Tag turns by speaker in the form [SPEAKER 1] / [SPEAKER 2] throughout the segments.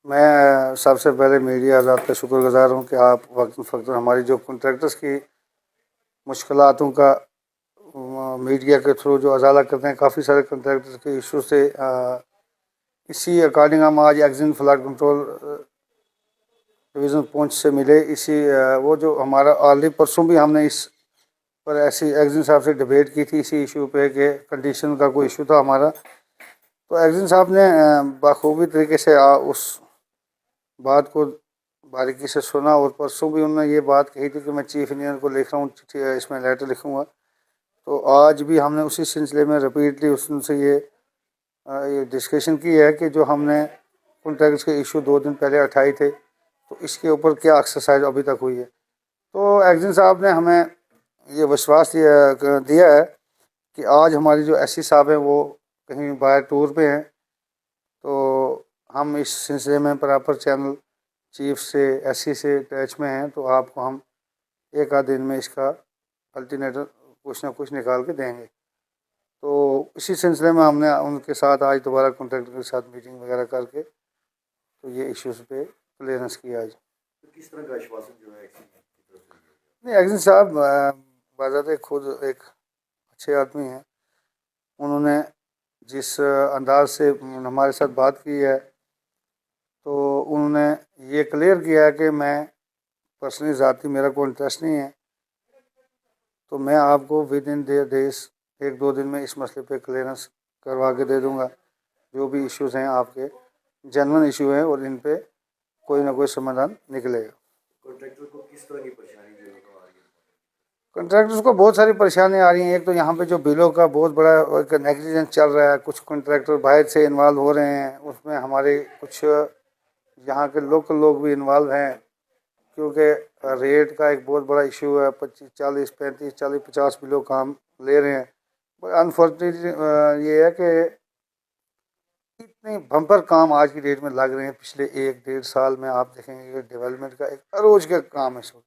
[SPEAKER 1] मैं सबसे पहले मीडिया आज़ाद का शुक्रगुजार हूँ कि आप वक्त फ़क्त हमारी जो कॉन्ट्रैक्टर्स की मुश्किलातों का मीडिया के थ्रू जो अजाला करते हैं। काफ़ी सारे कॉन्ट्रैक्टर्स के इशू से इसी अकॉर्डिंग हम आज एक्जिन फ्लड कंट्रोल डिवीज़न पुंछ से मिले। इसी वो जो हमारा ऑलरेडी परसों भी हमने इस पर ऐसी एक्जिन साहब से डिबेट की थी इसी इशू पे कि कंडीशन का कोई इशू था हमारा। तो एक्जिन साहब ने बखूबी तरीके से उस बात को बारीकी से सुना और परसों भी उन्होंने ये बात कही थी कि मैं चीफ इंजीनियर को लिख रहा हूँ, इसमें लेटर लिखूँगा। तो आज भी हमने उसी सिलसिले में रिपीटली उनसे ये डिस्कशन की है कि जो हमने कॉन्ट्रैक्ट्स के इशू 2 दिन पहले उठाए थे तो इसके ऊपर क्या एक्सरसाइज अभी तक हुई है। तो एक्जिन साहब ने हमें ये विश्वास दिया है कि आज हमारी जो एससी साहब हैं वो कहीं बाहर टूर पे हैं, तो हम इस सिलसिले में प्रॉपर चैनल चीफ से एससी से टच में हैं। तो आपको हम एक आध दिन में इसका अल्टरनेटिव कुछ ना कुछ निकाल के देंगे। तो इसी सिलसिले में हमने उनके साथ आज दोबारा कॉन्ट्रैक्टर के साथ मीटिंग वगैरह करके तो ये इश्यूज़ पे क्लियरेंस किया आज।
[SPEAKER 2] तो किस तरह का आश्वासन जो है
[SPEAKER 1] नहीं, एक्जिन साहब बाज़ाते खुद एक अच्छे आदमी हैं। उन्होंने जिस अंदाज से हमारे साथ बात की है तो उन्होंने ये क्लियर किया है कि मैं पर्सनली ज़ाती मेरा कोई इंटरेस्ट नहीं है, तो मैं आपको विद इन डेज 1-2 दिन में इस मसले पे क्लियरेंस करवा के दे दूंगा। जो भी इश्यूज़ हैं आपके जेन्युइन इशू हैं और इन पे कोई ना कोई समाधान निकलेगा।
[SPEAKER 2] कॉन्ट्रैक्टर को किस तरह की परेशानी जो है आ रही है?
[SPEAKER 1] कॉन्ट्रैक्टर्स को बहुत सारी परेशानियाँ आ रही हैं। एक तो यहाँ पे जो बिलों का बहुत बड़ा एक नेग्लिजेंस चल रहा है। कुछ कॉन्ट्रैक्टर बाहर से इन्वॉल्व हो रहे हैं, उसमें हमारे कुछ यहाँ के लोकल लोग भी इन्वॉल्व हैं, क्योंकि रेट का एक बहुत बड़ा इशू है। 25, 40, 35, 40, 50 बिलो काम ले रहे हैं। अनफॉर्चुनेटली ये है कि इतने बम्पर काम आज की डेट में लग रहे हैं। पिछले 1-1.5 साल में आप देखेंगे कि डेवलपमेंट का एक अरोज का काम है सब,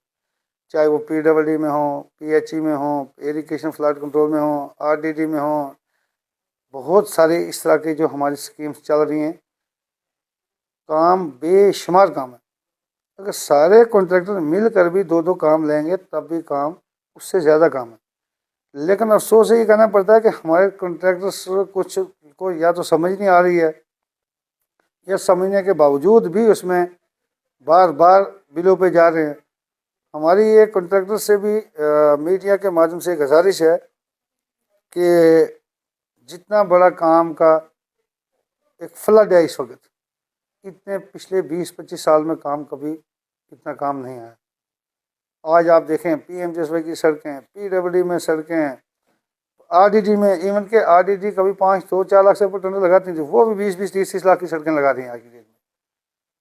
[SPEAKER 1] चाहे वो PWD में हो, PHE में हो, इरिगेशन फ्लड कंट्रोल में हो, RDD में हो। बहुत सारे इस तरह की जो हमारी स्कीम्स चल रही हैं, काम बेशुमार काम है। अगर सारे कॉन्ट्रैक्टर मिल कर भी 2-2 काम लेंगे तब भी काम उससे ज़्यादा काम है। लेकिन अफसोस ये कहना पड़ता है कि हमारे कॉन्ट्रैक्टर्स कुछ को या तो समझ नहीं आ रही है, या समझने के बावजूद भी उसमें बार बार बिलों पे जा रहे हैं। हमारी ये कॉन्ट्रैक्टर से भी मीडिया के माध्यम से गुजारिश है कि जितना बड़ा काम का एक फ्लड है इस वक्त, इतने पिछले 20-25 साल में काम कभी इतना काम नहीं आया। आज आप देखें PMJSY की सड़कें, PWD में सड़कें, RDD में, इवन के RDD कभी 5-4 लाख से ऊपर टेंडर लगाती थी, वो भी 20-20, 30-30 लाख की सड़कें लगा रही हैं आज की डेट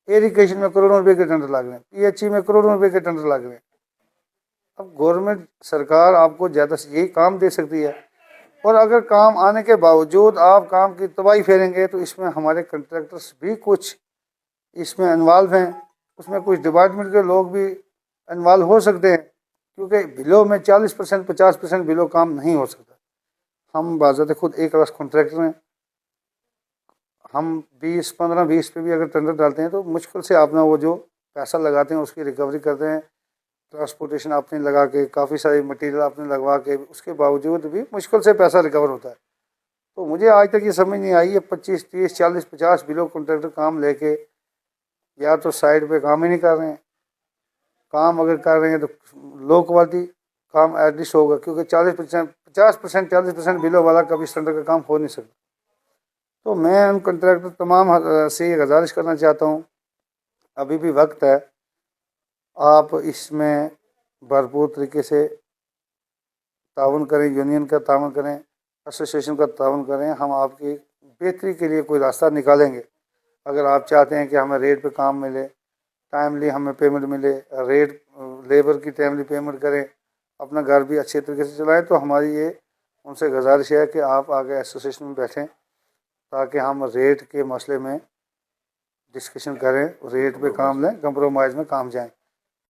[SPEAKER 1] में। इरिगेशन में करोड़ों रुपए के टेंडर लग रहे हैं, PHE में करोड़ों रुपए के टेंडर लग रहे हैं। अब गवर्नमेंट सरकार आपको ज़्यादा से यही काम दे सकती है, और अगर काम आने के बावजूद आप काम की तबाही फेरेंगे तो इसमें हमारे कंट्रैक्टर्स भी कुछ इसमें इन्वॉल्व हैं। उसमें कुछ डिपार्टमेंट के लोग भी इन्वॉल्व हो सकते हैं, क्योंकि बिलों में 40%, 50% बिलों काम नहीं हो सकता। हम बाज़ाते खुद एक रस कॉन्ट्रैक्टर हैं। हम 20, 15, 20 पे भी अगर टेंडर डालते हैं तो मुश्किल से अपना वो जो पैसा लगाते हैं उसकी रिकवरी करते हैं। ट्रांसपोर्टेशन आपने लगा के, काफ़ी सारी मटेरियल आपने लगवा के, उसके बावजूद भी मुश्किल से पैसा रिकवर होता है। तो मुझे आज तक ये समझ नहीं आई है 25, 30, 40, 50 बिलो कॉन्ट्रैक्टर काम लेके या तो साइड पे काम ही नहीं कर रहे हैं। काम अगर कर रहे हैं तो लो क्वालिटी काम एटलीस्ट होगा, क्योंकि 40%, 50%, 40% बिलो वाला कभी स्टैंडर्ड का काम हो नहीं सकता। तो मैं उन कॉन्ट्रैक्टर तमाम से ये गुजारिश करना चाहता हूँ, अभी भी वक्त है, आप इसमें भरपूर तरीके से ताउन करें, यूनियन का ताउन करें, एसोसिएशन का ताउन करें। हम आपकी बेहतरी के लिए कोई रास्ता निकालेंगे। अगर आप चाहते हैं कि हमें रेट पे काम मिले, टाइमली हमें पेमेंट मिले, रेट लेबर की टाइमली पेमेंट करें, अपना घर भी अच्छे तरीके से चलाएं, तो हमारी ये उनसे गुजारिश है कि आप आगे एसोसिएशन में बैठें ताकि हम रेट के मसले में डिस्कशन करें, रेट पे काम लें, कंप्रोमाइज़ में काम जाएं।